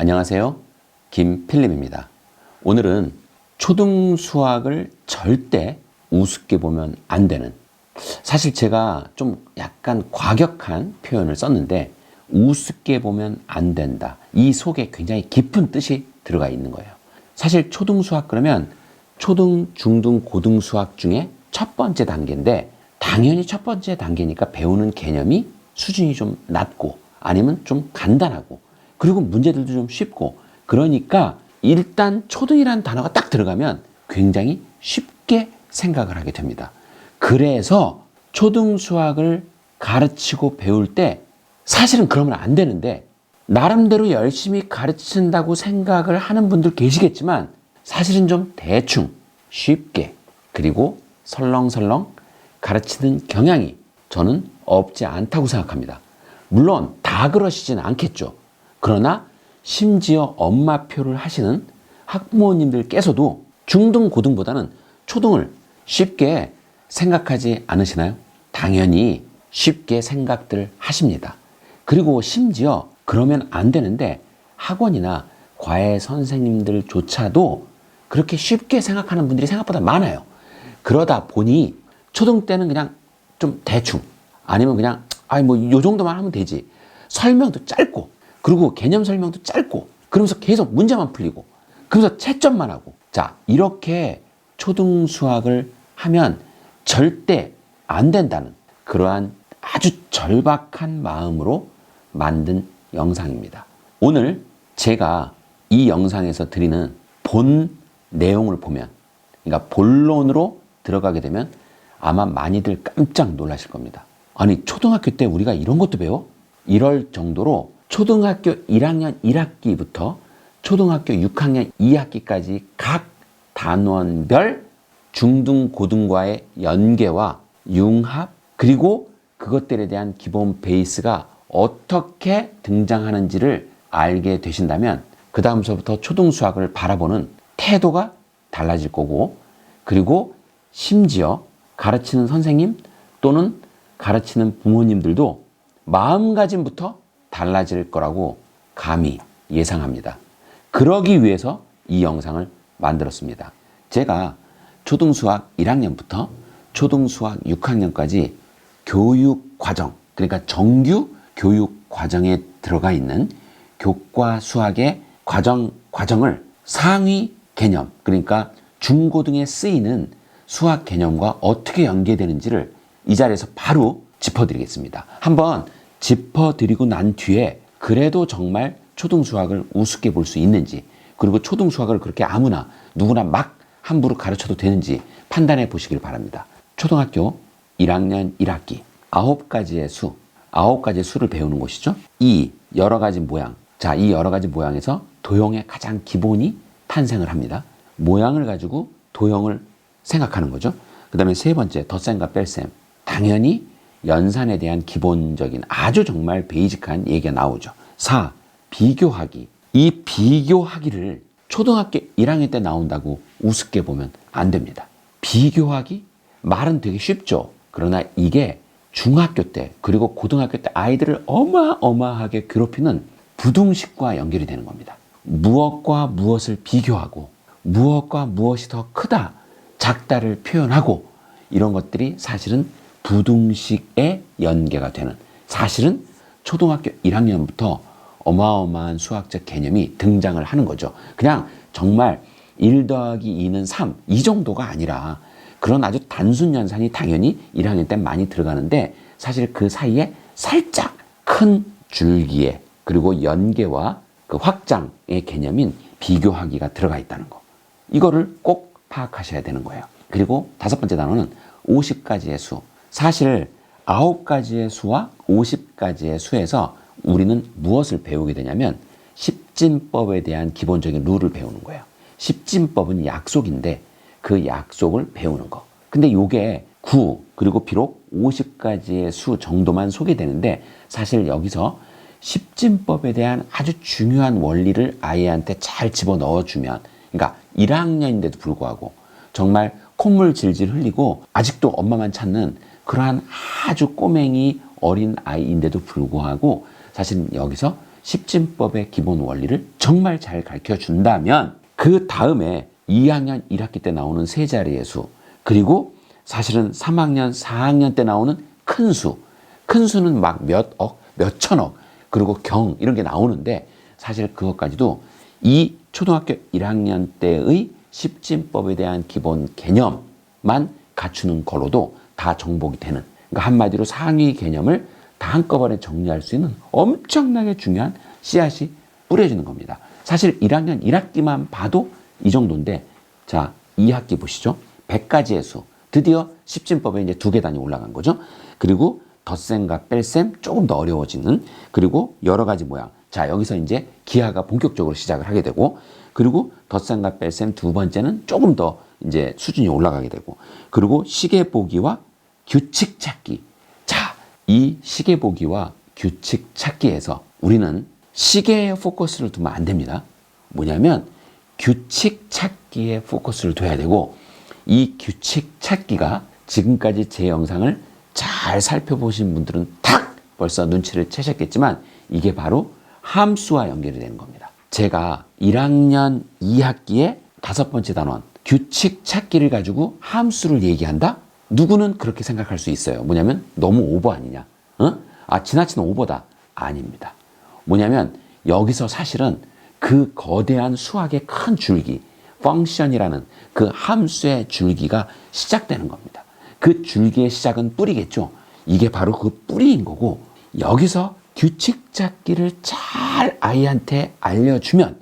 안녕하세요. 김필립입니다. 오늘은 초등 수학을 절대 우습게 보면 안 되는, 사실 제가 좀 약간 과격한 표현을 썼는데 우습게 보면 안 된다. 이 속에 굉장히 깊은 뜻이 들어가 있는 거예요. 사실 초등 수학 그러면 초등, 중등, 고등 수학 중에 첫 번째 단계인데 당연히 첫 번째 단계니까 배우는 개념이 수준이 좀 낮고 아니면 좀 간단하고 그리고 문제들도 좀 쉽고, 그러니까 일단 초등이라는 단어가 딱 들어가면 굉장히 쉽게 생각을 하게 됩니다. 그래서 초등 수학을 가르치고 배울 때 사실은 그러면 안 되는데 나름대로 열심히 가르친다고 생각을 하는 분들 계시겠지만 사실은 좀 대충 쉽게 그리고 설렁설렁 가르치는 경향이 저는 없지 않다고 생각합니다. 물론 다 그러시진 않겠죠. 그러나 심지어 엄마표를 하시는 학부모님들께서도 중등, 고등보다는 초등을 쉽게 생각하지 않으시나요? 당연히 쉽게 생각들 하십니다. 그리고 심지어 그러면 안 되는데 학원이나 과외 선생님들조차도 그렇게 쉽게 생각하는 분들이 생각보다 많아요. 그러다 보니 초등 때는 그냥 좀 대충 아니면 그냥 요 정도만 하면 되지. 설명도 짧고 그리고 개념 설명도 짧고 그러면서 계속 문제만 풀리고 그러면서 채점만 하고, 자, 이렇게 초등 수학을 하면 절대 안 된다는 그러한 아주 절박한 마음으로 만든 영상입니다. 오늘 제가 이 영상에서 드리는 본 내용을 보면, 그러니까 본론으로 들어가게 되면 아마 많이들 깜짝 놀라실 겁니다. 아니, 초등학교 때 우리가 이런 것도 배워? 이럴 정도로 초등학교 1학년 1학기부터 초등학교 6학년 2학기까지 각 단원별 중등, 고등과의 연계와 융합, 그리고 그것들에 대한 기본 베이스가 어떻게 등장하는지를 알게 되신다면 그 다음서부터 초등 수학을 바라보는 태도가 달라질 거고, 그리고 심지어 가르치는 선생님 또는 가르치는 부모님들도 마음가짐부터 달라질 거라고 감히 예상합니다. 그러기 위해서 이 영상을 만들었습니다. 제가 초등수학 1학년부터 초등수학 6학년까지 교육과정, 그러니까 정규 교육과정에 들어가 있는 교과 수학의 과정을 상위 개념, 그러니까 중고등에 쓰이는 수학 개념과 어떻게 연계되는지를 이 자리에서 바로 짚어드리겠습니다. 한번 짚어드리고 난 뒤에 그래도 정말 초등수학을 우습게 볼 수 있는지, 그리고 초등수학을 그렇게 아무나 누구나 막 함부로 가르쳐도 되는지 판단해 보시길 바랍니다. 초등학교 1학년 1학기 9가지의 수, 9가지의 수를 배우는 곳이죠. 이 여러 가지 모양, 자, 이 여러 가지 모양에서 도형의 가장 기본이 탄생을 합니다. 모양을 가지고 도형을 생각하는 거죠. 그 다음에 세 번째, 덧셈과 뺄셈. 당연히 연산에 대한 기본적인 아주 정말 베이직한 얘기가 나오죠. 4. 비교하기. 이 비교하기를 초등학교 1학년 때 나온다고 우습게 보면 안 됩니다. 비교하기? 말은 되게 쉽죠. 그러나 이게 중학교 때 그리고 고등학교 때 아이들을 어마어마하게 괴롭히는 부등식과 연결이 되는 겁니다. 무엇과 무엇을 비교하고 무엇과 무엇이 더 크다, 작다를 표현하고 이런 것들이 사실은 부등식에 연계가 되는, 사실은 초등학교 1학년부터 어마어마한 수학적 개념이 등장을 하는 거죠. 그냥 정말 1 더하기 2는 3, 이 정도가 아니라 그런 아주 단순 연산이 당연히 1학년 때 많이 들어가는데 사실 그 사이에 살짝 큰 줄기에 그리고 연계와 그 확장의 개념인 비교하기가 들어가 있다는 거. 이거를 꼭 파악하셔야 되는 거예요. 그리고 5번째 단어는 50가지의 수. 사실 9가지의 수와 50가지의 수에서 우리는 무엇을 배우게 되냐면 십진법에 대한 기본적인 룰을 배우는 거예요. 십진법은 약속인데 그 약속을 배우는 거. 근데 요게 9, 그리고 비록 50가지의 수 정도만 소개되는데 사실 여기서 십진법에 대한 아주 중요한 원리를 아이한테 잘 집어넣어주면, 그러니까 1학년인데도 불구하고 정말 콧물 질질 흘리고 아직도 엄마만 찾는 그러한 아주 꼬맹이 어린 아이인데도 불구하고 사실 여기서 십진법의 기본 원리를 정말 잘 가르쳐 준다면 그 다음에 2학년 1학기 때 나오는 세 자리의 수, 그리고 사실은 3학년 4학년 때 나오는 큰 수, 큰 수는 막 몇 억, 몇 천억, 그리고 경 이런 게 나오는데 사실 그것까지도 이 초등학교 1학년 때의 십진법에 대한 기본 개념만 갖추는 걸로도 다 정복이 되는, 그러니까 한마디로 상위 개념을 다 한꺼번에 정리할 수 있는 엄청나게 중요한 씨앗이 뿌려지는 겁니다. 사실 1학년 1학기만 봐도 이 정도인데, 자, 2학기 보시죠. 100가지의 수. 드디어 십진법에 이제 2개 단위 올라간 거죠. 그리고 덧셈과 뺄셈 조금 더 어려워지는, 그리고 여러 가지 모양. 자, 여기서 이제 기하가 본격적으로 시작을 하게 되고, 그리고 덧셈과 뺄셈 두 번째는 조금 더 이제 수준이 올라가게 되고, 그리고 시계 보기와 규칙 찾기. 자, 이 시계 보기와 규칙 찾기에서 우리는 시계에 포커스를 두면 안 됩니다. 뭐냐면 규칙 찾기에 포커스를 둬야 되고, 이 규칙 찾기가 지금까지 제 영상을 잘 살펴보신 분들은 탁 벌써 눈치를 채셨겠지만 이게 바로 함수와 연결이 되는 겁니다. 제가 1학년 2학기에 5번째 단원 규칙 찾기를 가지고 함수를 얘기한다? 누구는 그렇게 생각할 수 있어요. 뭐냐면 너무 오버 아니냐? 지나치는 오버다. 아닙니다. 뭐냐면 여기서 사실은 그 거대한 수학의 큰 줄기, 펑션이라는 그 함수의 줄기가 시작되는 겁니다. 그 줄기의 시작은 뿌리겠죠. 이게 바로 그 뿌리인 거고, 여기서 규칙 찾기를 잘 아이한테 알려주면,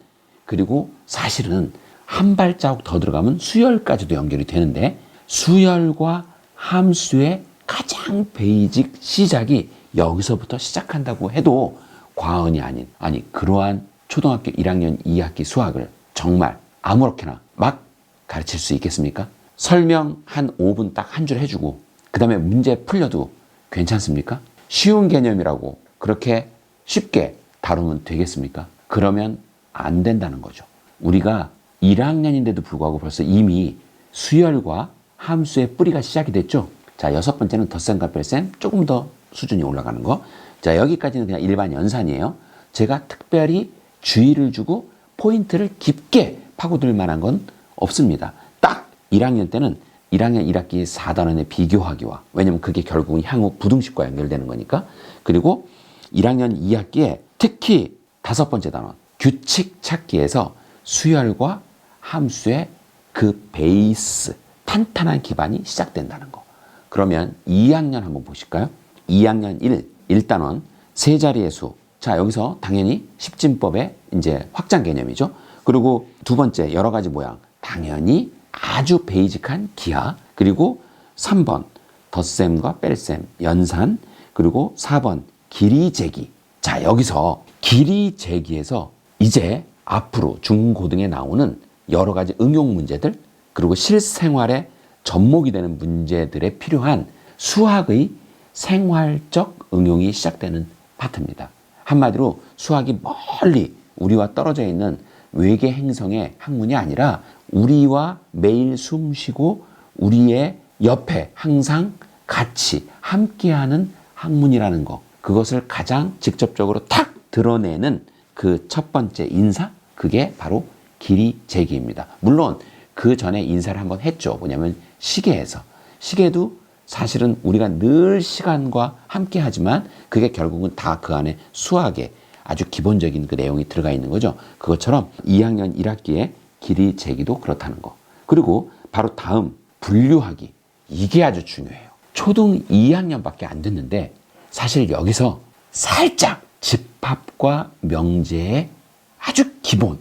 그리고 사실은 한 발자국 더 들어가면 수열까지도 연결이 되는데, 수열과 함수의 가장 베이직 시작이 여기서부터 시작한다고 해도 과언이 아닌, 그러한 초등학교 1학년 2학기 수학을 정말 아무렇게나 막 가르칠 수 있겠습니까? 설명 한 5분 딱 한 줄 해주고 그 다음에 문제 풀려도 괜찮습니까? 쉬운 개념이라고 그렇게 쉽게 다루면 되겠습니까? 그러면 안 된다는 거죠. 우리가 1학년인데도 불구하고 벌써 이미 수열과 함수의 뿌리가 시작이 됐죠. 자, 6번째는 덧셈과 뺄셈, 조금 더 수준이 올라가는 거. 자, 여기까지는 그냥 일반 연산이에요. 제가 특별히 주의를 주고 포인트를 깊게 파고들 만한 건 없습니다. 딱 1학년 때는 1학년 1학기 4단원의 비교하기와, 왜냐면 그게 결국은 향후 부등식과 연결되는 거니까. 그리고 1학년 2학기에 특히 5번째 단원 규칙 찾기에서 수열과 함수의 그 베이스, 탄탄한 기반이 시작된다는 거. 그러면 2학년 한번 보실까요? 2학년 1단원 세 자리의 수. 자, 여기서 당연히 십진법의 이제 확장 개념이죠. 그리고 두 번째 여러 가지 모양. 당연히 아주 베이직한 기하. 그리고 3번 덧셈과 뺄셈, 연산. 그리고 4번 길이 재기. 자, 여기서 길이 재기에서 이제 앞으로 중고등에 나오는 여러 가지 응용 문제들, 그리고 실생활에 접목이 되는 문제들에 필요한 수학의 생활적 응용이 시작되는 파트입니다. 한마디로 수학이 멀리 우리와 떨어져 있는 외계 행성의 학문이 아니라 우리와 매일 숨쉬고 우리의 옆에 항상 같이 함께하는 학문이라는 거, 그것을 가장 직접적으로 탁 드러내는 그 첫 번째 인사, 그게 바로 길이 재기입니다. 물론 그 전에 인사를 한번 했죠. 뭐냐면 시계에서. 시계도 사실은 우리가 늘 시간과 함께 하지만 그게 결국은 다 그 안에 수학의 아주 기본적인 그 내용이 들어가 있는 거죠. 그것처럼 2학년 1학기에 길이 재기도 그렇다는 거. 그리고 바로 다음 분류하기. 이게 아주 중요해요. 초등 2학년밖에 안 됐는데 사실 여기서 살짝 집합과 명제의 아주 기본,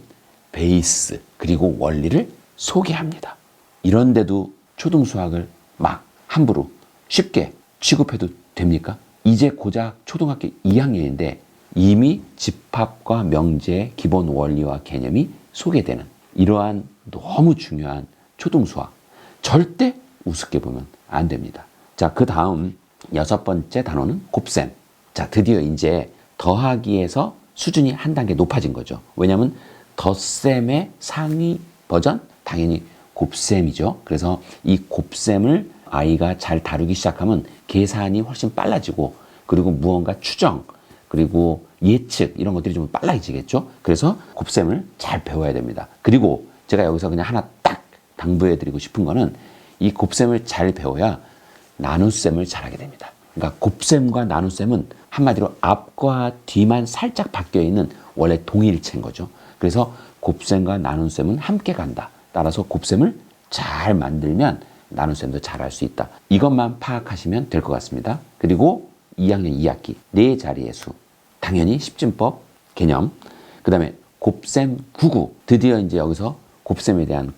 베이스, 그리고 원리를 소개합니다. 이런데도 초등 수학을 막 함부로 쉽게 취급해도 됩니까? 이제 고작 초등학교 2학년인데 이미 집합과 명제의 기본 원리와 개념이 소개되는 이러한 너무 중요한 초등 수학. 절대 우습게 보면 안 됩니다. 자, 그 다음 6번째 단원은 곱셈. 자, 드디어 이제 더하기에서 수준이 한 단계 높아진 거죠. 왜냐하면 덧셈의 상위 버전? 당연히 곱셈이죠. 그래서 이 곱셈을 아이가 잘 다루기 시작하면 계산이 훨씬 빨라지고, 그리고 무언가 추정, 그리고 예측 이런 것들이 좀 빨라지겠죠. 그래서 곱셈을 잘 배워야 됩니다. 그리고 제가 여기서 그냥 하나 딱 당부해 드리고 싶은 거는 이 곱셈을 잘 배워야 나눗셈을 잘하게 됩니다. 그러니까 곱셈과 나눗셈은 한마디로 앞과 뒤만 살짝 바뀌어 있는 원래 동일체인 거죠. 그래서 곱셈과 나눗셈은 함께 간다. 따라서 곱셈을 잘 만들면 나눗셈도 잘 할 수 있다. 이것만 파악하시면 될 것 같습니다. 그리고 2학년 2학기 네 자리의 수, 당연히 십진법 개념, 그 다음에 곱셈 99, 드디어 이제 여기서 곱셈에 대한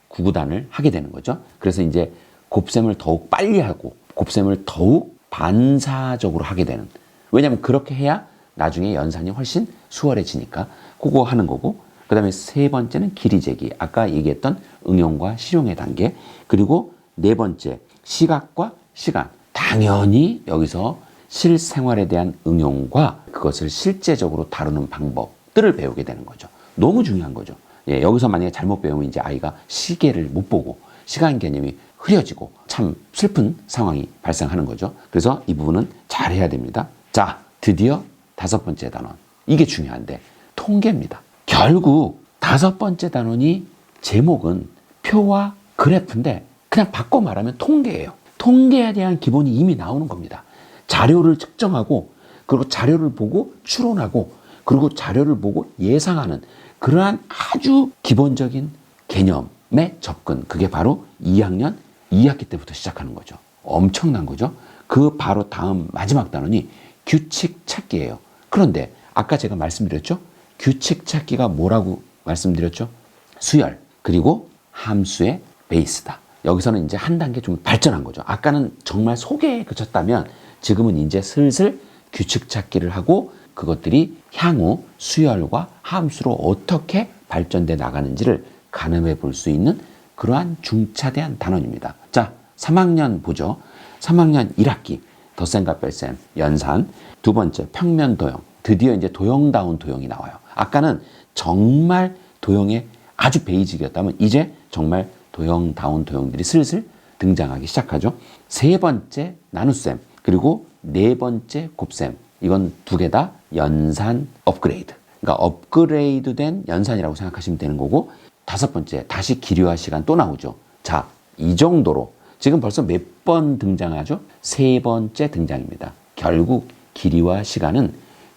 구구단을 하게 되는 거죠. 그래서 이제 곱셈을 더욱 빨리 하고 곱셈을 더욱 반사적으로 하게 되는, 왜냐하면 그렇게 해야 나중에 연산이 훨씬 수월해지니까 그거 하는 거고, 그 다음에 세 번째는 길이 재기, 아까 얘기했던 응용과 실용의 단계, 그리고 네 번째 시각과 시간, 당연히 여기서 실생활에 대한 응용과 그것을 실제적으로 다루는 방법들을 배우게 되는 거죠. 너무 중요한 거죠. 예, 여기서 만약에 잘못 배우면 이제 아이가 시계를 못 보고 시간 개념이 흐려지고 참 슬픈 상황이 발생하는 거죠. 그래서 이 부분은 잘 해야 됩니다. 자, 드디어 다섯 번째 단원. 이게 중요한데 통계입니다. 결국 다섯 번째 단원이 제목은 표와 그래프인데 그냥 바꿔 말하면 통계예요. 통계에 대한 기본이 이미 나오는 겁니다. 자료를 측정하고, 그리고 자료를 보고 추론하고, 그리고 자료를 보고 예상하는 그러한 아주 기본적인 개념의 접근, 그게 바로 2학년 2학기 때부터 시작하는 거죠. 엄청난 거죠. 그 바로 다음 마지막 단원이 규칙 찾기예요. 그런데 아까 제가 말씀드렸죠. 규칙 찾기가 뭐라고 말씀드렸죠? 수열, 그리고 함수의 베이스다. 여기서는 이제 한 단계 좀 발전한 거죠. 아까는 정말 소개에 그쳤다면 지금은 이제 슬슬 규칙 찾기를 하고 그것들이 향후 수열과 함수로 어떻게 발전돼 나가는지를 가늠해 볼 수 있는 그러한 중차대한 단원입니다. 자, 3학년 보죠. 3학년 1학기 덧셈과 뺄셈, 연산. 두 번째 평면 도형. 드디어 이제 도형다운 도형이 나와요. 아까는 정말 도형의 아주 베이직이었다면 이제 정말 도형다운 도형들이 슬슬 등장하기 시작하죠. 세 번째 나눗셈, 그리고 네 번째 곱셈. 이건 두 개 다 연산 업그레이드. 그러니까 업그레이드된 연산이라고 생각하시면 되는 거고, 다섯 번째 다시 기류화 시간 또 나오죠. 자, 이 정도로 지금 벌써 몇 번 등장하죠? 세 번째 등장입니다. 결국 기류화 시간은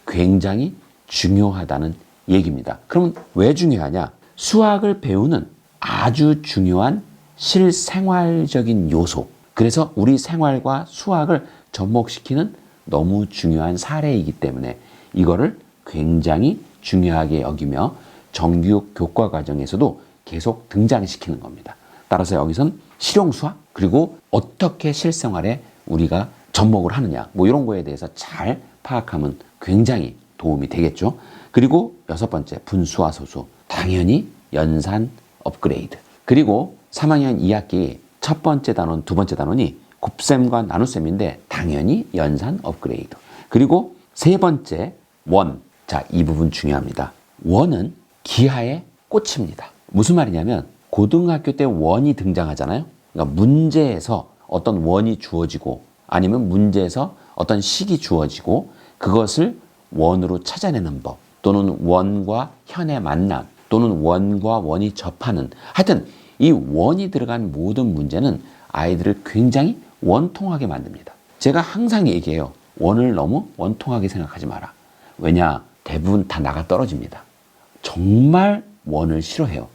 굉장히 중요하다는 얘기입니다. 그러면 왜 중요하냐? 수학을 배우는 아주 중요한 실생활적인 요소. 그래서 우리 생활과 수학을 접목시키는 너무 중요한 사례이기 때문에 이거를 굉장히 중요하게 여기며 정규 교과 과정에서도 계속 등장시키는 겁니다. 따라서 여기선 실용수학, 그리고 어떻게 실생활에 우리가 접목을 하느냐, 뭐 이런 거에 대해서 잘 파악하면 굉장히 도움이 되겠죠. 그리고 여섯 번째 분수와 소수, 당연히 연산 업그레이드. 그리고 3학년 2학기 첫 번째 단원, 두 번째 단원이 곱셈과 나눗셈인데 당연히 연산 업그레이드. 그리고 세 번째 원. 자, 이 부분 중요합니다. 원은 기하의 꽃입니다. 무슨 말이냐면 고등학교 때 원이 등장하잖아요. 그러니까 문제에서 어떤 원이 주어지고 아니면 문제에서 어떤 식이 주어지고 그것을 원으로 찾아내는 법, 또는 원과 현의 만남, 또는 원과 원이 접하는, 하여튼 이 원이 들어간 모든 문제는 아이들을 굉장히 원통하게 만듭니다. 제가 항상 얘기해요. 원을 너무 원통하게 생각하지 마라. 왜냐? 대부분 다 나가 떨어집니다. 정말 원을 싫어해요.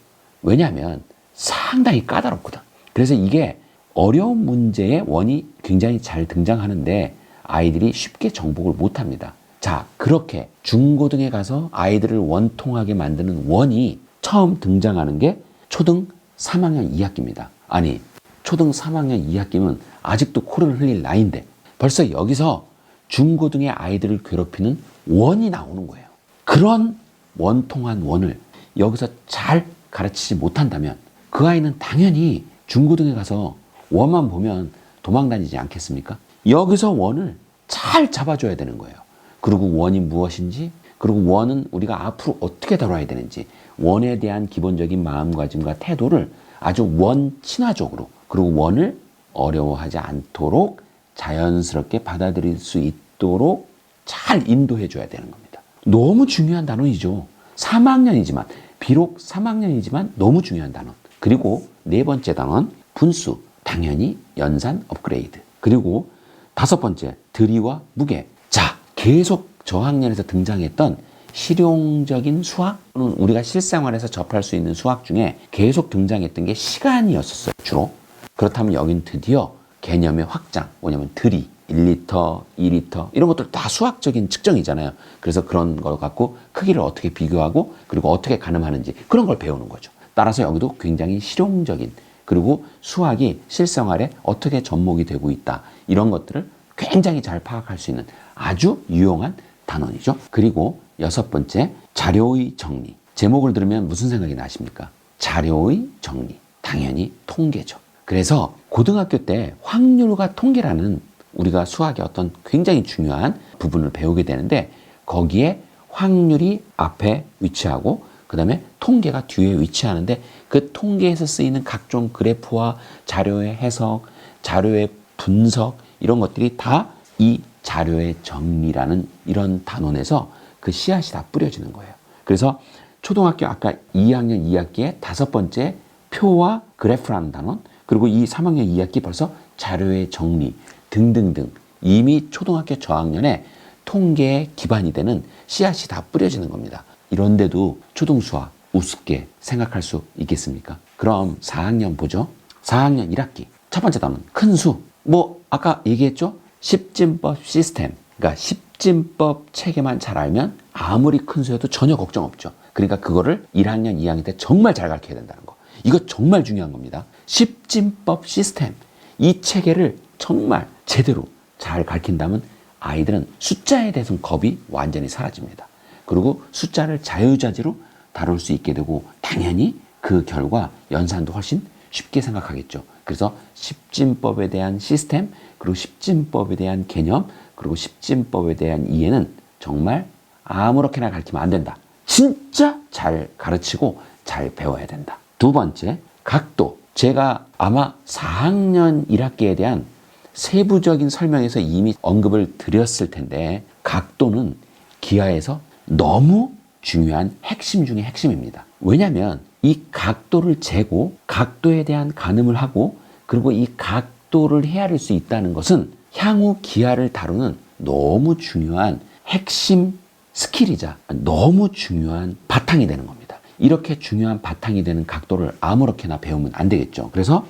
왜냐하면 상당히 까다롭거든. 그래서 이게 어려운 문제에 원이 굉장히 잘 등장하는데 아이들이 쉽게 정복을 못합니다. 자, 그렇게 중고등에 가서 아이들을 원통하게 만드는 원이 처음 등장하는 게 초등 3학년 2학기입니다. 아니, 초등 3학년 2학기면 아직도 코를 흘릴 나이인데 벌써 여기서 중고등의 아이들을 괴롭히는 원이 나오는 거예요. 그런 원통한 원을 여기서 잘 가르치지 못한다면 그 아이는 당연히 중고등에 가서 원만 보면 도망 다니지 않겠습니까? 여기서 원을 잘 잡아줘야 되는 거예요. 그리고 원이 무엇인지, 그리고 원은 우리가 앞으로 어떻게 다뤄야 되는지, 원에 대한 기본적인 마음가짐과 태도를 아주 원 친화적으로, 그리고 원을 어려워하지 않도록 자연스럽게 받아들일 수 있도록 잘 인도해 줘야 되는 겁니다. 너무 중요한 단원이죠. 3학년이지만, 비록 3학년이지만 너무 중요한 단원. 그리고 네 번째 단원, 분수. 당연히 연산 업그레이드. 그리고 다섯 번째, 들이와 무게. 자, 계속 저학년에서 등장했던 실용적인 수학, 또는 우리가 실생활에서 접할 수 있는 수학 중에 계속 등장했던 게 시간이었었어요, 주로. 그렇다면 여긴 드디어 개념의 확장, 뭐냐면 들이, 1리터, 2리터 이런 것들 다 수학적인 측정이잖아요. 그래서 그런 걸 갖고 크기를 어떻게 비교하고 그리고 어떻게 가늠하는지 그런 걸 배우는 거죠. 따라서 여기도 굉장히 실용적인, 그리고 수학이 실생활에 어떻게 접목이 되고 있다, 이런 것들을 굉장히 잘 파악할 수 있는 아주 유용한 단원이죠. 그리고 여섯 번째, 자료의 정리. 제목을 들으면 무슨 생각이 나십니까? 자료의 정리. 당연히 통계죠. 그래서 고등학교 때 확률과 통계라는 우리가 수학의 어떤 굉장히 중요한 부분을 배우게 되는데, 거기에 확률이 앞에 위치하고 그 다음에 통계가 뒤에 위치하는데, 그 통계에서 쓰이는 각종 그래프와 자료의 해석, 자료의 분석, 이런 것들이 다 이 자료의 정리라는 이런 단원에서 그 씨앗이 다 뿌려지는 거예요. 그래서 초등학교 아까 2학년 2학기에 다섯 번째 표와 그래프라는 단원, 그리고 이 3학년 2학기 벌써 자료의 정리 등등등, 이미 초등학교 저학년에 통계의 기반이 되는 씨앗이 다 뿌려지는 겁니다. 이런데도 초등수학 우습게 생각할 수 있겠습니까? 그럼 4학년 보죠. 4학년 1학기 첫 번째 단원 큰 수. 뭐 아까 얘기했죠? 십진법 시스템. 그러니까 십진법 체계만 잘 알면 아무리 큰 수여도 전혀 걱정 없죠. 그러니까 그거를 1학년 2학년 때 정말 잘 가르쳐야 된다는 거. 이거 정말 중요한 겁니다. 십진법 시스템. 이 체계를 정말 제대로 잘 가르친다면 아이들은 숫자에 대해서는 겁이 완전히 사라집니다. 그리고 숫자를 자유자재로 다룰 수 있게 되고, 당연히 그 결과 연산도 훨씬 쉽게 생각하겠죠. 그래서 십진법에 대한 시스템, 그리고 십진법에 대한 개념, 그리고 십진법에 대한 이해는 정말 아무렇게나 가르치면 안 된다. 진짜 잘 가르치고 잘 배워야 된다. 두 번째, 각도. 제가 아마 4학년 1학기에 대한 세부적인 설명에서 이미 언급을 드렸을 텐데, 각도는 기하에서 너무 중요한 핵심 중의 핵심입니다. 왜냐하면 이 각도를 재고 각도에 대한 가늠을 하고 그리고 이 각도를 헤아릴 수 있다는 것은 향후 기하를 다루는 너무 중요한 핵심 스킬이자 너무 중요한 바탕이 되는 겁니다. 이렇게 중요한 바탕이 되는 각도를 아무렇게나 배우면 안 되겠죠. 그래서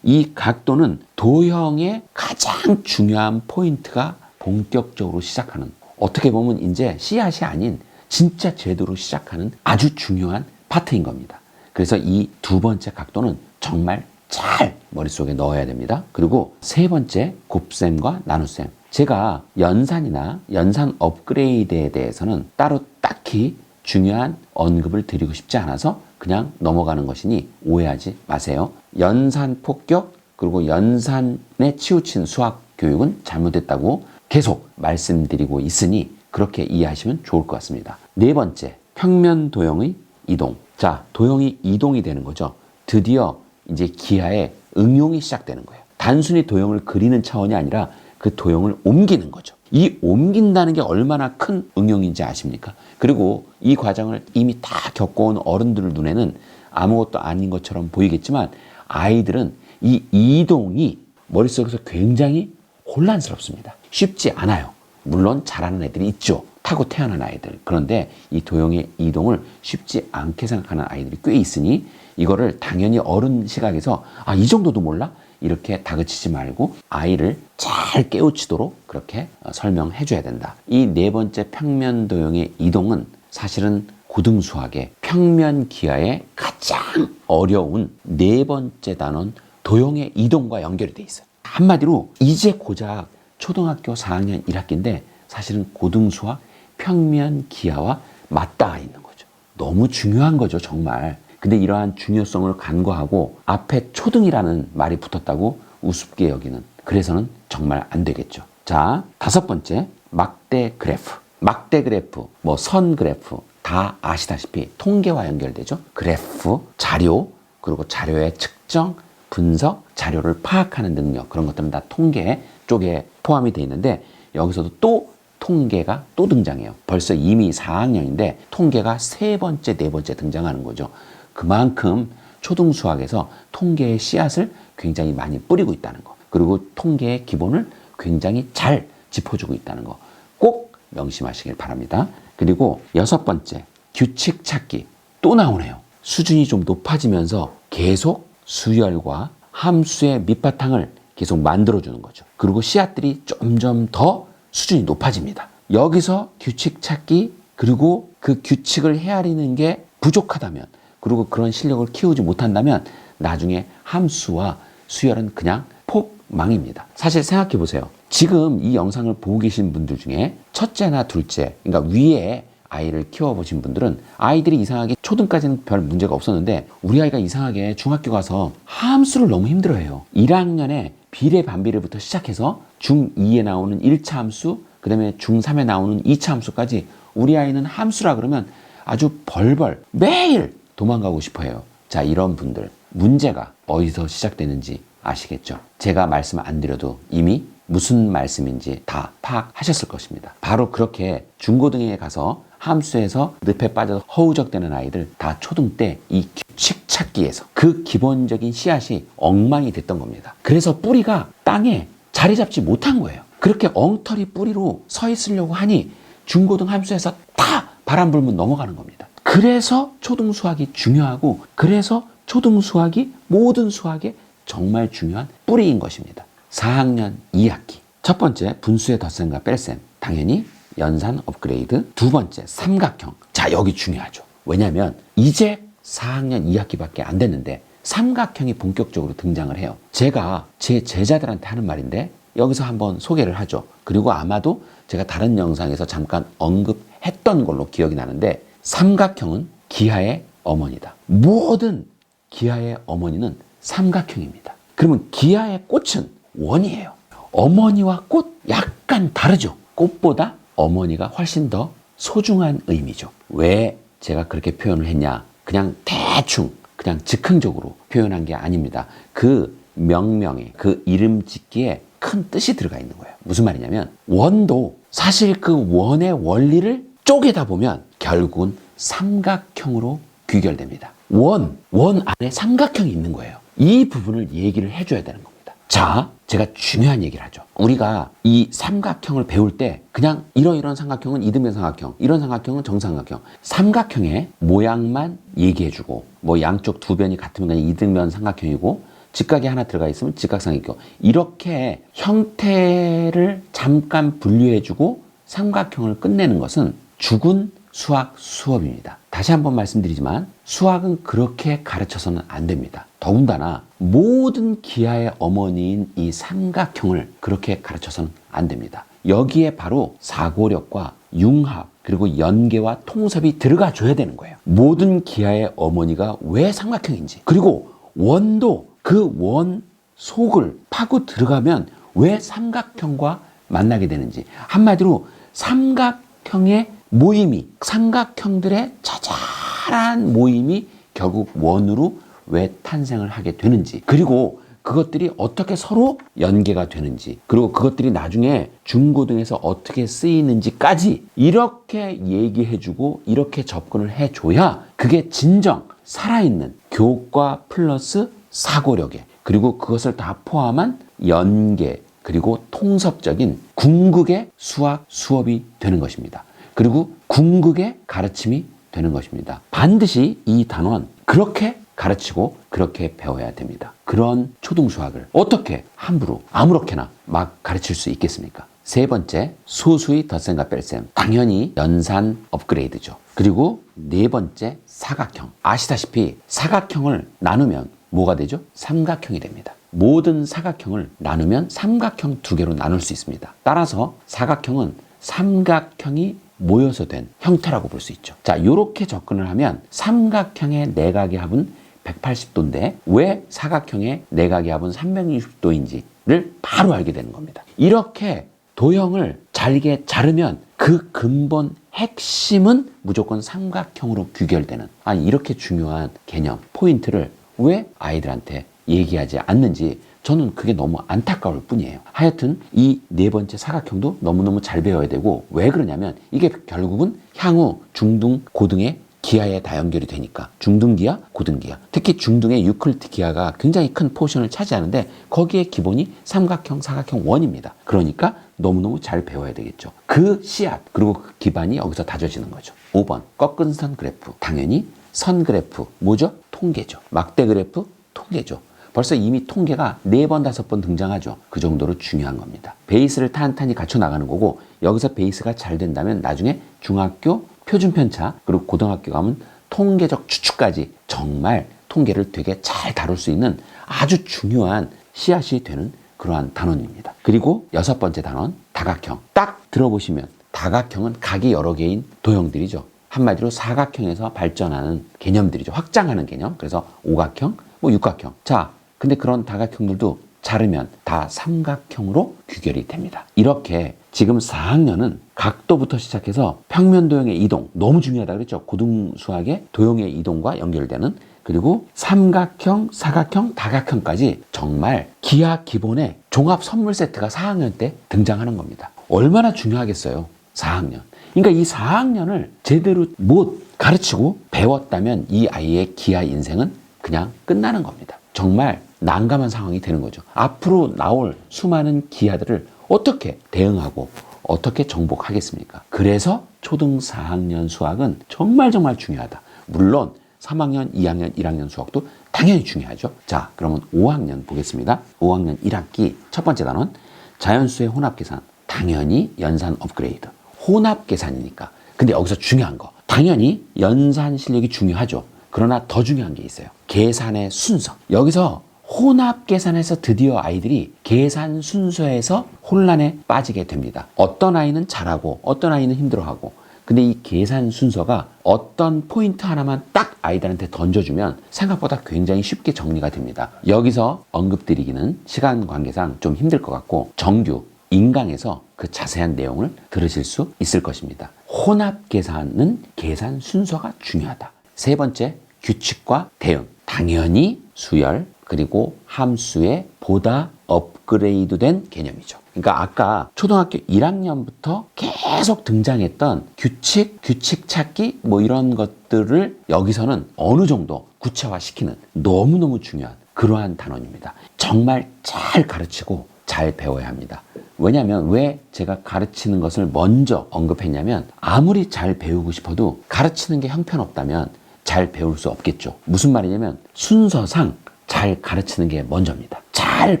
이 각도는 도형의 가장 중요한 포인트가 본격적으로 시작하는, 어떻게 보면 이제 씨앗이 아닌 진짜 제대로 시작하는 아주 중요한 파트인 겁니다. 그래서 이 두 번째 각도는 정말 잘 머릿속에 넣어야 됩니다. 그리고 세 번째, 곱셈과 나눗셈. 제가 연산이나 연산 업그레이드에 대해서는 따로 딱히 중요한 언급을 드리고 싶지 않아서 그냥 넘어가는 것이니 오해하지 마세요. 연산 폭격, 그리고 연산에 치우친 수학 교육은 잘못됐다고 계속 말씀드리고 있으니 그렇게 이해하시면 좋을 것 같습니다. 네 번째, 평면 도형의 이동. 자, 도형이 이동이 되는 거죠. 드디어 이제 기하의 응용이 시작되는 거예요. 단순히 도형을 그리는 차원이 아니라 그 도형을 옮기는 거죠. 이 옮긴다는 게 얼마나 큰 응용인지 아십니까? 그리고 이 과정을 이미 다 겪어온 어른들 눈에는 아무것도 아닌 것처럼 보이겠지만, 아이들은 이 이동이 머릿속에서 굉장히 혼란스럽습니다. 쉽지 않아요. 물론 잘하는 애들이 있죠. 타고 태어난 아이들. 그런데 이 도형의 이동을 쉽지 않게 생각하는 아이들이 꽤 있으니 이거를 당연히 어른 시각에서 이 정도도 몰라? 이렇게 다그치지 말고 아이를 잘 깨우치도록 그렇게 설명해 줘야 된다. 이 네 번째 평면 도형의 이동은 사실은 고등수학의 평면 기하의 가장 어려운 네 번째 단원 도형의 이동과 연결이 돼 있어요. 한마디로 이제 고작 초등학교 4학년 1학기인데 사실은 고등수학 평면 기하와 맞닿아 있는 거죠. 너무 중요한 거죠, 정말. 근데 이러한 중요성을 간과하고 앞에 초등이라는 말이 붙었다고 우습게 여기는, 그래서는 정말 안 되겠죠. 자, 다섯 번째, 막대 그래프. 막대 그래프, 선 그래프 다 아시다시피 통계와 연결되죠. 그래프, 자료, 그리고 자료의 측정, 분석, 자료를 파악하는 능력, 그런 것들은 다 통계 쪽에 포함이 되어 있는데, 여기서도 또 통계가 또 등장해요. 벌써 이미 4학년인데 통계가 세 번째, 네 번째 등장하는 거죠. 그만큼 초등수학에서 통계의 씨앗을 굉장히 많이 뿌리고 있다는 거. 그리고 통계의 기본을 굉장히 잘 짚어주고 있다는 거. 꼭 명심하시길 바랍니다. 그리고 6번째, 규칙 찾기. 또 나오네요. 수준이 좀 높아지면서 계속 수열과 함수의 밑바탕을 계속 만들어주는 거죠. 그리고 씨앗들이 점점 더 수준이 높아집니다. 여기서 규칙 찾기, 그리고 그 규칙을 헤아리는 게 부족하다면, 그리고 그런 실력을 키우지 못한다면 나중에 함수와 수열은 그냥 폭망입니다. 사실 생각해 보세요. 지금 이 영상을 보고 계신 분들 중에 첫째나 둘째, 그러니까 위에 아이를 키워보신 분들은 아이들이 이상하게 초등까지는 별 문제가 없었는데 우리 아이가 이상하게 중학교 가서 함수를 너무 힘들어해요. 1학년에 비례 반비례부터 시작해서 중2에 나오는 1차 함수, 그 다음에 중3에 나오는 2차 함수까지 우리 아이는 함수라 그러면 아주 벌벌 매일 도망가고 싶어해요. 자, 이런 분들 문제가 어디서 시작되는지 아시겠죠? 제가 말씀 안 드려도 이미 무슨 말씀인지 다 파악하셨을 것입니다. 바로 그렇게 중고등에 가서 함수에서 늪에 빠져서 허우적대는 아이들 다 초등 때 이 규칙 찾기에서 그 기본적인 씨앗이 엉망이 됐던 겁니다. 그래서 뿌리가 땅에 자리 잡지 못한 거예요. 그렇게 엉터리 뿌리로 서 있으려고 하니 중고등 함수에서 다 바람 불면 넘어가는 겁니다. 그래서 초등 수학이 중요하고, 그래서 초등 수학이 모든 수학의 정말 중요한 뿌리인 것입니다. 4학년 2학기. 첫 번째, 분수의 덧셈과 뺄셈. 당연히 연산 업그레이드. 두 번째, 삼각형. 자, 여기 중요하죠. 왜냐하면 이제 4학년 2학기밖에 안 됐는데 삼각형이 본격적으로 등장을 해요. 제가 제 제자들한테 하는 말인데 여기서 한번 소개를 하죠. 그리고 아마도 제가 다른 영상에서 잠깐 언급했던 걸로 기억이 나는데, 삼각형은 기하의 어머니다. 모든 기하의 어머니는 삼각형입니다. 그러면 기하의 꽃은 원이에요. 어머니와 꽃 약간 다르죠. 꽃보다 어머니가 훨씬 더 소중한 의미죠. 왜 제가 그렇게 표현을 했냐? 그냥 대충, 그냥 즉흥적으로 표현한 게 아닙니다. 그 명명에, 그 이름 짓기에 큰 뜻이 들어가 있는 거예요. 무슨 말이냐면 원도 사실 그 원의 원리를 쪼개다 보면 결국은 삼각형으로 귀결됩니다. 원 안에 삼각형이 있는 거예요. 이 부분을 얘기를 해줘야 되는 겁니다. 자, 제가 중요한 얘기를 하죠. 우리가 이 삼각형을 배울 때 그냥 이런 삼각형은 이등변 삼각형, 이런 삼각형은 정삼각형, 삼각형의 모양만 얘기해주고, 뭐 양쪽 두 변이 같으면 그냥 이등변 삼각형이고, 직각이 하나 들어가 있으면 직각삼각형, 이렇게 형태를 잠깐 분류해주고 삼각형을 끝내는 것은 죽은 수학 수업입니다. 다시 한번 말씀드리지만 수학은 그렇게 가르쳐서는 안 됩니다. 더군다나 모든 기하의 어머니인 이 삼각형을 그렇게 가르쳐서는 안 됩니다. 여기에 바로 사고력과 융합, 그리고 연계와 통섭이 들어가 줘야 되는 거예요. 모든 기하의 어머니가 왜 삼각형인지, 그리고 원도 그 원 속을 파고 들어가면 왜 삼각형과 만나게 되는지, 한마디로 삼각형의 모임이, 삼각형들의 자잘한 모임이 결국 원으로 왜 탄생을 하게 되는지, 그리고 그것들이 어떻게 서로 연계가 되는지, 그리고 그것들이 나중에 중고등에서 어떻게 쓰이는지까지 이렇게 얘기해주고 이렇게 접근을 해줘야 그게 진정 살아있는 교과 플러스 사고력에, 그리고 그것을 다 포함한 연계, 그리고 통섭적인 궁극의 수학 수업이 되는 것입니다. 그리고 궁극의 가르침이 되는 것입니다. 반드시 이 단원 그렇게 가르치고 그렇게 배워야 됩니다. 그런 초등수학을 어떻게 함부로 아무렇게나 막 가르칠 수 있겠습니까? 세 번째, 소수의 덧셈과 뺄셈. 당연히 연산 업그레이드죠. 그리고 네 번째, 사각형. 아시다시피 사각형을 나누면 뭐가 되죠? 삼각형이 됩니다. 모든 사각형을 나누면 삼각형 두 개로 나눌 수 있습니다. 따라서 사각형은 삼각형이 모여서 된 형태라고 볼 수 있죠. 자, 이렇게 접근을 하면 삼각형의 내각의 합은 180도인데 왜 사각형의 내각의 합은 360도인지를 바로 알게 되는 겁니다. 이렇게 도형을 잘게 자르면 그 근본 핵심은 무조건 삼각형으로 귀결되는, 아니 이렇게 중요한 개념, 포인트를 왜 아이들한테 얘기하지 않는지 저는 그게 너무 안타까울 뿐이에요. 하여튼 이 네 번째 사각형도 너무너무 잘 배워야 되고, 왜 그러냐면 이게 결국은 향후 중등, 고등의 기하에 다 연결이 되니까. 중등기하, 고등기하. 특히 중등의 유클리드 기하가 굉장히 큰 포션을 차지하는데 거기에 기본이 삼각형, 사각형 원입니다. 그러니까 너무너무 잘 배워야 되겠죠. 그 씨앗, 그리고 그 기반이 여기서 다져지는 거죠. 5번, 꺾은 선 그래프. 당연히 선 그래프, 뭐죠? 통계죠. 막대 그래프, 통계죠. 벌써 이미 통계가 4번, 5번 등장하죠. 그 정도로 중요한 겁니다. 베이스를 탄탄히 갖춰 나가는 거고, 여기서 베이스가 잘 된다면 나중에 중학교 표준 편차, 그리고 고등학교 가면 통계적 추측까지 정말 통계를 되게 잘 다룰 수 있는 아주 중요한 씨앗이 되는 그러한 단원입니다. 그리고 6번째 단원, 다각형. 딱 들어보시면 다각형은 각이 여러 개인 도형들이죠. 한마디로 사각형에서 발전하는 개념들이죠. 확장하는 개념. 그래서 오각형, 육각형. 자, 근데 그런 다각형들도 자르면 다 삼각형으로 귀결이 됩니다. 이렇게 지금 4학년은 각도부터 시작해서 평면 도형의 이동, 너무 중요하다 그랬죠. 고등수학의 도형의 이동과 연결되는, 그리고 삼각형, 사각형, 다각형까지 정말 기하 기본의 종합 선물 세트가 4학년 때 등장하는 겁니다. 얼마나 중요하겠어요, 4학년. 그러니까 이 4학년을 제대로 못 가르치고 배웠다면 이 아이의 기하 인생은 그냥 끝나는 겁니다. 정말 난감한 상황이 되는 거죠. 앞으로 나올 수많은 기하들을 어떻게 대응하고 어떻게 정복하겠습니까? 그래서 초등 4학년 수학은 정말 중요하다. 물론 3학년, 2학년, 1학년 수학도 당연히 중요하죠. 자, 그러면 5학년 보겠습니다. 5학년 1학기 첫 번째 단원, 자연수의 혼합계산. 당연히 연산 업그레이드. 혼합계산이니까. 근데 여기서 중요한 거, 당연히 연산 실력이 중요하죠. 그러나 더 중요한 게 있어요. 계산의 순서. 여기서 혼합 계산에서 드디어 아이들이 계산 순서에서 혼란에 빠지게 됩니다. 어떤 아이는 잘하고 어떤 아이는 힘들어하고, 근데 이 계산 순서가 어떤 포인트 하나만 딱 아이들한테 던져주면 생각보다 굉장히 쉽게 정리가 됩니다. 여기서 언급드리기는 시간 관계상 좀 힘들 것 같고, 정규 인강에서 그 자세한 내용을 들으실 수 있을 것입니다. 혼합 계산은 계산 순서가 중요하다. 세 번째, 규칙과 대응. 당연히 수열, 그리고 함수의 보다 업그레이드된 개념이죠. 그러니까 아까 초등학교 1학년부터 계속 등장했던 규칙 찾기 이런 것들을 여기서는 어느 정도 구체화시키는 너무너무 중요한 그러한 단원입니다. 정말 잘 가르치고 잘 배워야 합니다. 왜냐하면 왜 제가 가르치는 것을 먼저 언급했냐면, 아무리 잘 배우고 싶어도 가르치는 게 형편없다면 잘 배울 수 없겠죠. 무슨 말이냐면 순서상 잘 가르치는 게 먼저입니다. 잘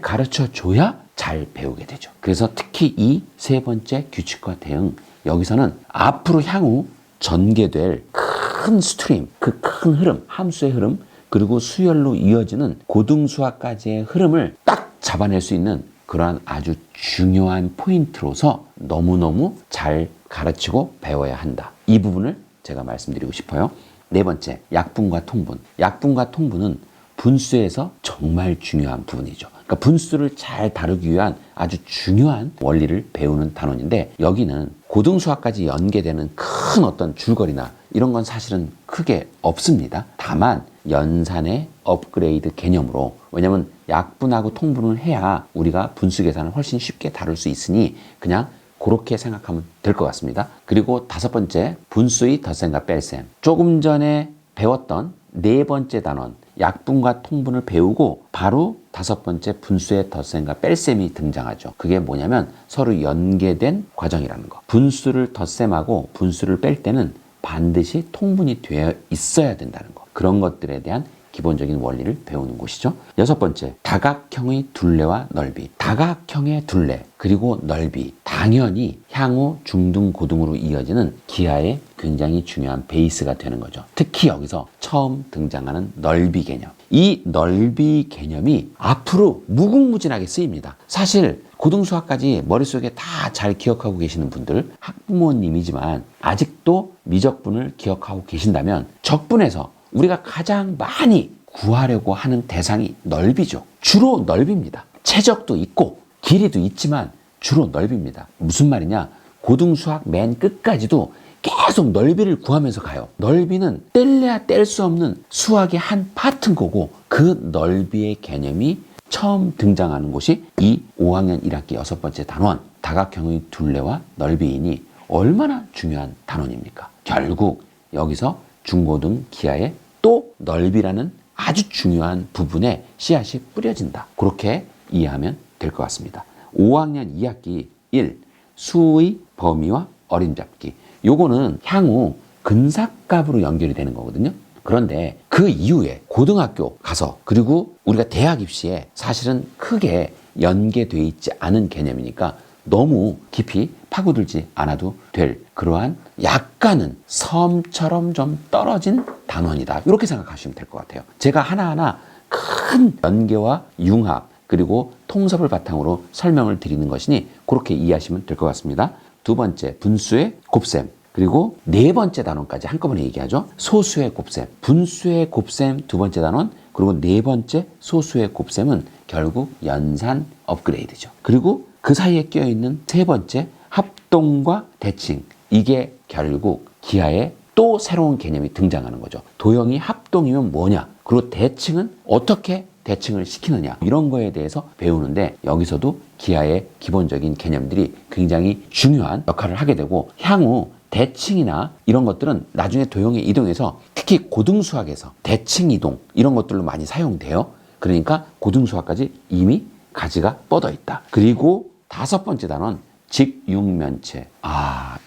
가르쳐줘야 잘 배우게 되죠. 그래서 특히 이 세 번째 규칙과 대응, 여기서는 앞으로 향후 전개될 큰 스트림, 그 큰 흐름, 함수의 흐름, 그리고 수열로 이어지는 고등수학까지의 흐름을 딱 잡아낼 수 있는 그러한 아주 중요한 포인트로서 너무너무 잘 가르치고 배워야 한다. 이 부분을 제가 말씀드리고 싶어요. 네 번째, 약분과 통분. 약분과 통분은 분수에서 정말 중요한 부분이죠. 그러니까 분수를 잘 다루기 위한 아주 중요한 원리를 배우는 단원인데, 여기는 고등수학까지 연계되는 큰 어떤 줄거리나 이런 건 사실은 크게 없습니다. 다만 연산의 업그레이드 개념으로, 왜냐면 약분하고 통분을 해야 우리가 분수 계산을 훨씬 쉽게 다룰 수 있으니 그냥 그렇게 생각하면 될 것 같습니다. 그리고 다섯 번째, 분수의 덧셈과 뺄셈. 조금 전에 배웠던 네 번째 단원, 약분과 통분을 배우고 바로 다섯 번째 분수의 덧셈과 뺄셈이 등장하죠. 그게 뭐냐면 서로 연계된 과정이라는 거. 분수를 덧셈하고 분수를 뺄 때는 반드시 통분이 되어 있어야 된다는 거. 그런 것들에 대한 기본적인 원리를 배우는 곳이죠. 여섯 번째, 다각형의 둘레와 넓이. 다각형의 둘레 그리고 넓이, 당연히 향후 중등 고등으로 이어지는 기하의 굉장히 중요한 베이스가 되는 거죠. 특히 여기서 처음 등장하는 넓이 개념. 이 넓이 개념이 앞으로 무궁무진하게 쓰입니다. 사실 고등수학까지 머릿속에 다 잘 기억하고 계시는 분들, 학부모님이지만 아직도 미적분을 기억하고 계신다면 적분에서 우리가 가장 많이 구하려고 하는 대상이 넓이죠. 주로 넓입니다. 최적도 있고 길이도 있지만 주로 넓입니다. 무슨 말이냐? 고등수학 맨 끝까지도 계속 넓이를 구하면서 가요. 넓이는 뗄래야 뗄 수 없는 수학의 한 파트인 거고, 그 넓이의 개념이 처음 등장하는 곳이 이 5학년 1학기 6번째 단원 다각형의 둘레와 넓이이니 얼마나 중요한 단원입니까? 결국 여기서 중고등 기하의 또 넓이라는 아주 중요한 부분에 씨앗이 뿌려진다. 그렇게 이해하면 될 것 같습니다. 5학년 2학기 1. 수의 범위와 어림잡기. 요거는 향후 근사값으로 연결이 되는 거거든요. 그런데 그 이후에 고등학교 가서 그리고 우리가 대학 입시에 사실은 크게 연계되어 있지 않은 개념이니까 너무 깊이 파고들지 않아도 될 그러한 약간은 섬처럼 좀 떨어진 단원이다. 이렇게 생각하시면 될 것 같아요. 제가 하나하나 큰 연계와 융합 그리고 통섭을 바탕으로 설명을 드리는 것이니 그렇게 이해하시면 될 것 같습니다. 두 번째, 분수의 곱셈. 그리고 네 번째 단원까지 한꺼번에 얘기하죠. 소수의 곱셈, 분수의 곱셈 두 번째 단원, 그리고 네 번째 소수의 곱셈은 결국 연산 업그레이드죠. 그리고 그 사이에 껴있는 세 번째 합동과 대칭. 이게 결국 기하에 또 새로운 개념이 등장하는 거죠. 도형이 합동이면 뭐냐? 그리고 대칭은 어떻게 대칭을 시키느냐? 이런 거에 대해서 배우는데 여기서도 기하의 기본적인 개념들이 굉장히 중요한 역할을 하게 되고 향후 대칭이나 이런 것들은 나중에 도형에 이동해서 특히 고등수학에서 대칭 이동 이런 것들로 많이 사용돼요. 그러니까 고등수학까지 이미 가지가 뻗어 있다. 그리고 다섯 번째 단원 직육면체.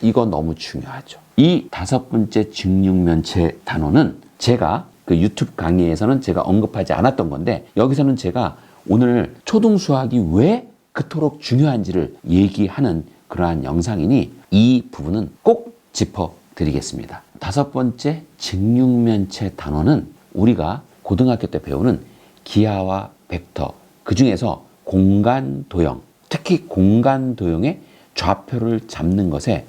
이거 너무 중요하죠. 이 다섯 번째 직육면체 단원은 제가 그 유튜브 강의에서는 제가 언급하지 않았던 건데 여기서는 제가 오늘 초등수학이 왜 그토록 중요한지를 얘기하는 그러한 영상이니 이 부분은 꼭 짚어드리겠습니다. 다섯 번째 직육면체 단원은 우리가 고등학교 때 배우는 기하와 벡터 그 중에서 공간도형 특히 공간도형의 좌표를 잡는 것에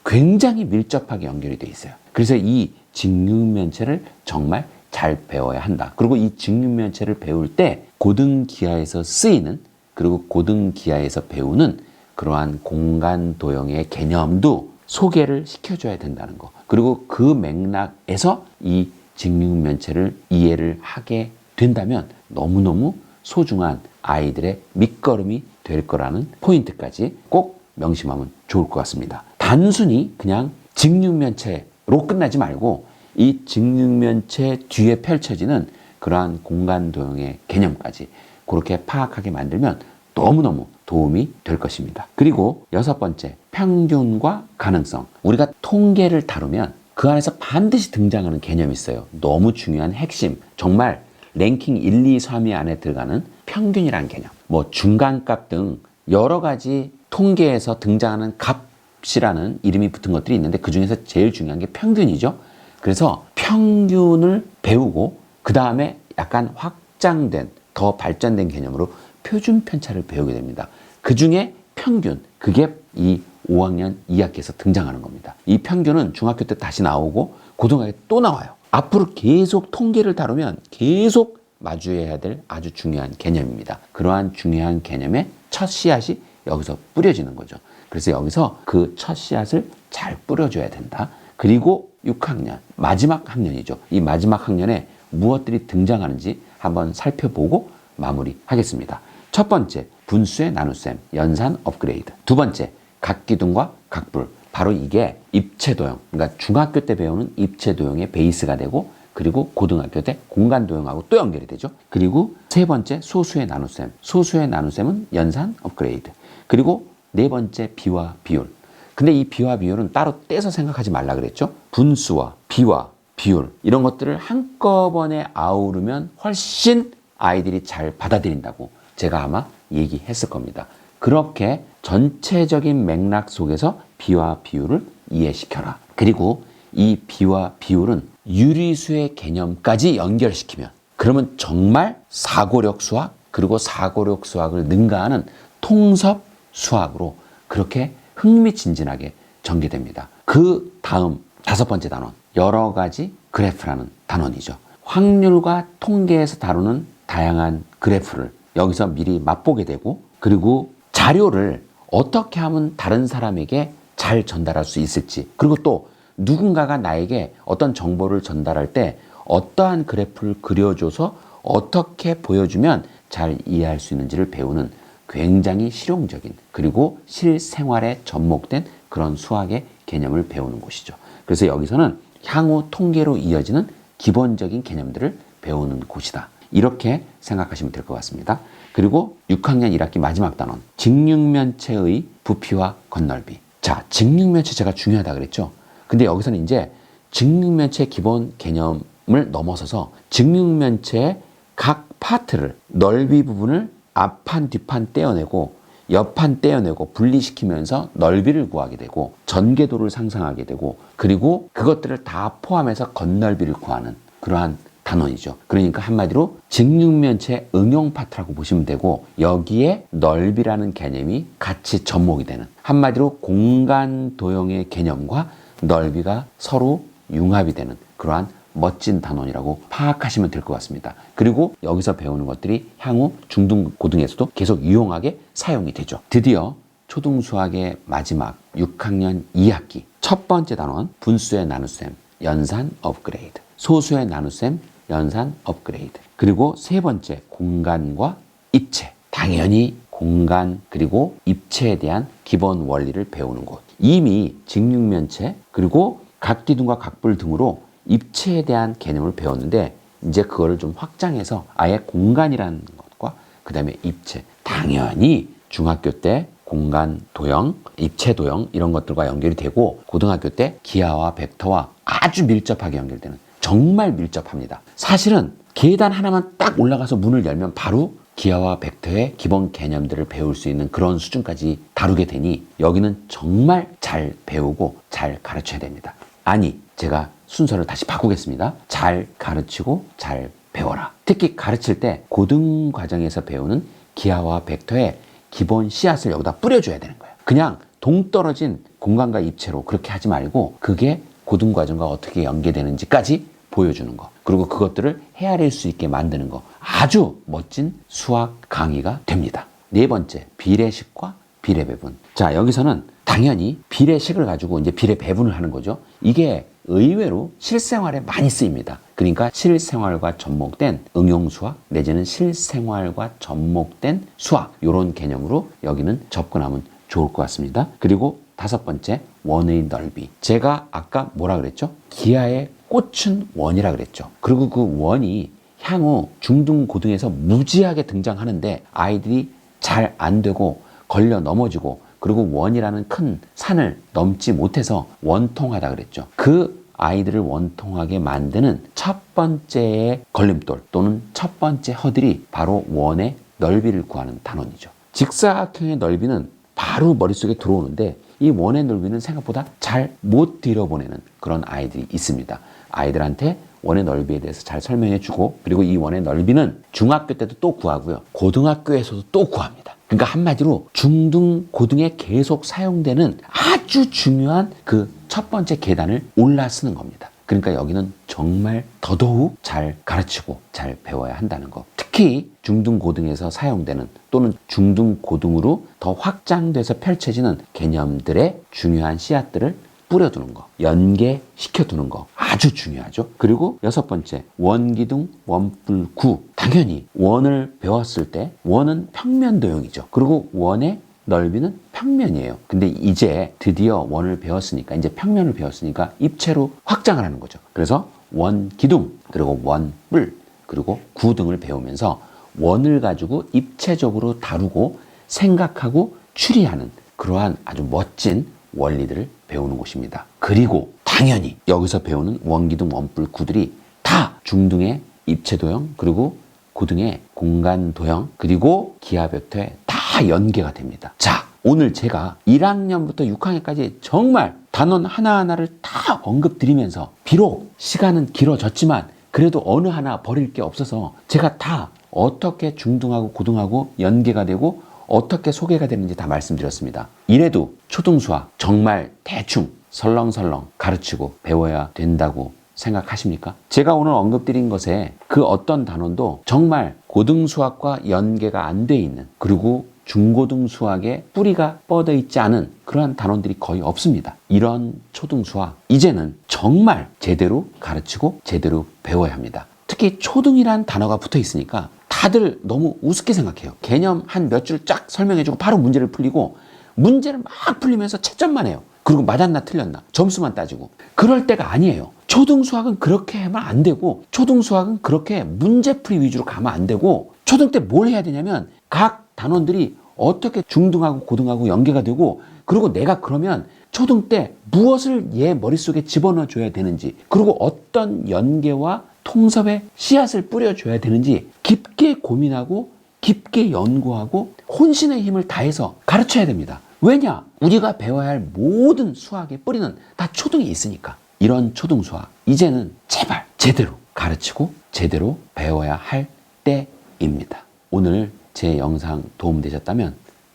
굉장히 밀접하게 연결이 되어 있어요. 그래서 이 직육면체를 정말 잘 배워야 한다. 그리고 이 직육면체를 배울 때 고등기하에서 쓰이는 그리고 고등기하에서 배우는 그러한 공간도형의 개념도 소개를 시켜줘야 된다는 거. 그리고 그 맥락에서 이 직육면체를 이해를 하게 된다면 너무너무 소중한 아이들의 밑거름이 될 거라는 포인트까지 꼭 명심하면 좋을 것 같습니다. 단순히 그냥 직육면체로 끝나지 말고 이 직육면체 뒤에 펼쳐지는 그러한 공간도형의 개념까지 그렇게 파악하게 만들면 너무너무 도움이 될 것입니다. 그리고 여섯 번째, 평균과 가능성. 우리가 통계를 다루면 그 안에서 반드시 등장하는 개념이 있어요. 너무 중요한 핵심, 정말 랭킹 1, 2, 3위 안에 들어가는 평균이라는 개념. 뭐 중간값 등 여러 가지 통계에서 등장하는 값이라는 이름이 붙은 것들이 있는데 그 중에서 제일 중요한 게 평균이죠. 그래서 평균을 배우고 그 다음에 약간 확장된, 더 발전된 개념으로 표준 편차를 배우게 됩니다. 그 중에 평균, 그게 이 5학년 2학기에서 등장하는 겁니다. 이 평균은 중학교 때 다시 나오고 고등학교 때 또 나와요. 앞으로 계속 통계를 다루면 계속 마주해야 될 아주 중요한 개념입니다. 그러한 중요한 개념의 첫 씨앗이 여기서 뿌려지는 거죠. 그래서 여기서 그 첫 씨앗을 잘 뿌려줘야 된다. 그리고 6학년, 마지막 학년이죠. 이 마지막 학년에 무엇들이 등장하는지 한번 살펴보고 마무리하겠습니다. 첫 번째, 분수의 나눗셈, 연산 업그레이드. 두 번째, 각기둥과 각불. 바로 이게 입체도형, 그러니까 중학교 때 배우는 입체도형의 베이스가 되고 그리고 고등학교 때 공간도형하고 또 연결이 되죠. 그리고 세 번째, 소수의 나눗셈. 소수의 나눗셈은 연산 업그레이드. 그리고 네 번째, 비와 비율. 근데 이 비와 비율은 따로 떼서 생각하지 말라 그랬죠. 분수와 비와 비율 이런 것들을 한꺼번에 아우르면 훨씬 아이들이 잘 받아들인다고 제가 아마 얘기했을 겁니다. 그렇게 전체적인 맥락 속에서 비와 비율을 이해시켜라. 그리고 이 비와 비율은 유리수의 개념까지 연결시키면 그러면 정말 사고력 수학 그리고 사고력 수학을 능가하는 통섭 수학으로 그렇게 흥미진진하게 전개됩니다. 그 다음 다섯 번째 단원, 여러 가지 그래프라는 단원이죠. 확률과 통계에서 다루는 다양한 그래프를 여기서 미리 맛보게 되고 그리고 자료를 어떻게 하면 다른 사람에게 잘 전달할 수 있을지 그리고 또 누군가가 나에게 어떤 정보를 전달할 때 어떠한 그래프를 그려줘서 어떻게 보여주면 잘 이해할 수 있는지를 배우는 굉장히 실용적인 그리고 실생활에 접목된 그런 수학의 개념을 배우는 곳이죠. 그래서 여기서는 향후 통계로 이어지는 기본적인 개념들을 배우는 곳이다. 이렇게 생각하시면 될 것 같습니다. 그리고 6학년 1학기 마지막 단원, 직육면체의 부피와 건널비. 자, 직육면체 제가 중요하다 그랬죠? 근데 여기서는 이제 직육면체 기본 개념을 넘어서서 직육면체의 각 파트를, 넓이 부분을 앞판, 뒷판 떼어내고 옆판 떼어내고 분리시키면서 넓이를 구하게 되고 전개도를 상상하게 되고 그리고 그것들을 다 포함해서 건널비를 구하는 그러한 단원이죠. 그러니까 한마디로 직육면체 응용 파트라고 보시면 되고 여기에 넓이라는 개념이 같이 접목이 되는 한마디로 공간 도형의 개념과 넓이가 서로 융합이 되는 그러한 멋진 단원이라고 파악하시면 될 것 같습니다. 그리고 여기서 배우는 것들이 향후 중등 고등에서도 계속 유용하게 사용이 되죠. 드디어 초등수학의 마지막 6학년 2학기 첫 번째 단원 분수의 나눗셈 연산 업그레이드, 소수의 나눗셈 연산 업그레이드, 그리고 세 번째 공간과 입체. 당연히 공간 그리고 입체에 대한 기본 원리를 배우는 곳. 이미 직육면체 그리고 각기둥과 각불 등으로 입체에 대한 개념을 배웠는데 이제 그거를 좀 확장해서 아예 공간이라는 것과 그 다음에 입체. 당연히 중학교 때 공간 도형, 입체 도형 이런 것들과 연결이 되고 고등학교 때 기하와 벡터와 아주 밀접하게 연결되는 정말 밀접합니다. 사실은 계단 하나만 딱 올라가서 문을 열면 바로 기하와 벡터의 기본 개념들을 배울 수 있는 그런 수준까지 다루게 되니 여기는 정말 잘 배우고 잘 가르쳐야 됩니다. 아니, 제가 순서를 다시 바꾸겠습니다. 잘 가르치고 잘 배워라. 특히 가르칠 때 고등 과정에서 배우는 기하와 벡터의 기본 씨앗을 여기다 뿌려줘야 되는 거예요. 그냥 동떨어진 공간과 입체로 그렇게 하지 말고 그게 고등 과정과 어떻게 연계되는지까지 보여주는 거. 그리고 그것들을 헤아릴 수 있게 만드는 거. 아주 멋진 수학 강의가 됩니다. 네 번째, 비례식과 비례배분. 자, 여기서는 당연히 비례식을 가지고 이제 비례배분을 하는 거죠. 이게 의외로 실생활에 많이 쓰입니다. 그러니까 실생활과 접목된 응용수학 내지는 실생활과 접목된 수학 이런 개념으로 여기는 접근하면 좋을 것 같습니다. 그리고 다섯 번째, 원의 넓이. 제가 아까 뭐라 그랬죠? 기하의 꽃은 원이라 그랬죠. 그리고 그 원이 향후 중등 고등에서 무지하게 등장하는데 아이들이 잘 안 되고 걸려 넘어지고 그리고 원이라는 큰 산을 넘지 못해서 원통하다 그랬죠. 그 아이들을 원통하게 만드는 첫 번째의 걸림돌 또는 첫 번째 허들이 바로 원의 넓이를 구하는 단원이죠. 직사각형의 넓이는 바로 머릿속에 들어오는데 이 원의 넓이는 생각보다 잘 못 들여보내는 그런 아이들이 있습니다. 아이들한테 원의 넓이에 대해서 잘 설명해주고 그리고 이 원의 넓이는 중학교 때도 또 구하고요. 고등학교에서도 또 구합니다. 그러니까 한마디로 중등, 고등에 계속 사용되는 아주 중요한 그 첫 번째 계단을 올라 쓰는 겁니다. 그러니까 여기는 정말 더더욱 잘 가르치고 잘 배워야 한다는 거. 특히 중등, 고등에서 사용되는 또는 중등, 고등으로 더 확장돼서 펼쳐지는 개념들의 중요한 씨앗들을 뿌려두는 거, 연계시켜두는 거 아주 중요하죠. 그리고 여섯 번째, 원기둥, 원뿔구. 당연히 원을 배웠을 때 원은 평면 도형이죠. 그리고 원의 넓이는 평면이에요. 근데 이제 드디어 원을 배웠으니까 이제 평면을 배웠으니까 입체로 확장을 하는 거죠. 그래서 원기둥, 그리고 원뿔, 그리고 구 등을 배우면서 원을 가지고 입체적으로 다루고 생각하고 추리하는 그러한 아주 멋진 원리들을 배우는 곳입니다. 그리고 당연히 여기서 배우는 원기둥, 원뿔, 구들이 다 중등의 입체도형 그리고 고등의 공간도형 그리고 기하벡터에 다 연계가 됩니다. 자, 오늘 제가 1학년부터 6학년까지 정말 단원 하나하나를 다 언급드리면서 비록 시간은 길어졌지만 그래도 어느 하나 버릴 게 없어서 제가 다 어떻게 중등하고 고등하고 연계가 되고 어떻게 소개가 되는지 다 말씀드렸습니다. 이래도 초등수학 정말 대충 설렁설렁 가르치고 배워야 된다고 생각하십니까? 제가 오늘 언급드린 것에 그 어떤 단원도 정말 고등수학과 연계가 안 돼 있는 그리고 중고등수학에 뿌리가 뻗어 있지 않은 그러한 단원들이 거의 없습니다. 이런 초등수학 이제는 정말 제대로 가르치고 제대로 배워야 합니다. 특히 초등이란 단어가 붙어 있으니까 다 다들 너무 우습게 생각해요. 개념 한 몇 줄 쫙 설명해주고 바로 문제를 풀리고 문제를 막 풀리면서 채점만 해요. 그리고 맞았나 틀렸나 점수만 따지고. 그럴 때가 아니에요. 초등수학은 그렇게 하면 안 되고 초등수학은 그렇게 문제풀이 위주로 가면 안 되고 초등 때 뭘 해야 되냐면 각 단원들이 어떻게 중등하고 고등하고 연계가 되고 그리고 내가 그러면 초등 때 무엇을 얘 머릿속에 집어넣어 줘야 되는지 그리고 어떤 연계와 통섭의 씨앗을 뿌려줘야 되는지 깊게 고민하고 깊게 연구하고 혼신의 힘을 다해서 가르쳐야 됩니다. 왜냐? 우리가 배워야 할 모든 수학의 뿌리는 다 초등에 있으니까. 이런 초등 수학 이제는 제발 제대로 가르치고 제대로 배워야 할 때입니다. 오늘 제 영상 도움되셨다면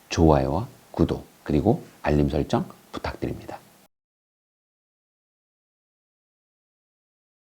좋아요와 구독 그리고 알림 설정 부탁드립니다.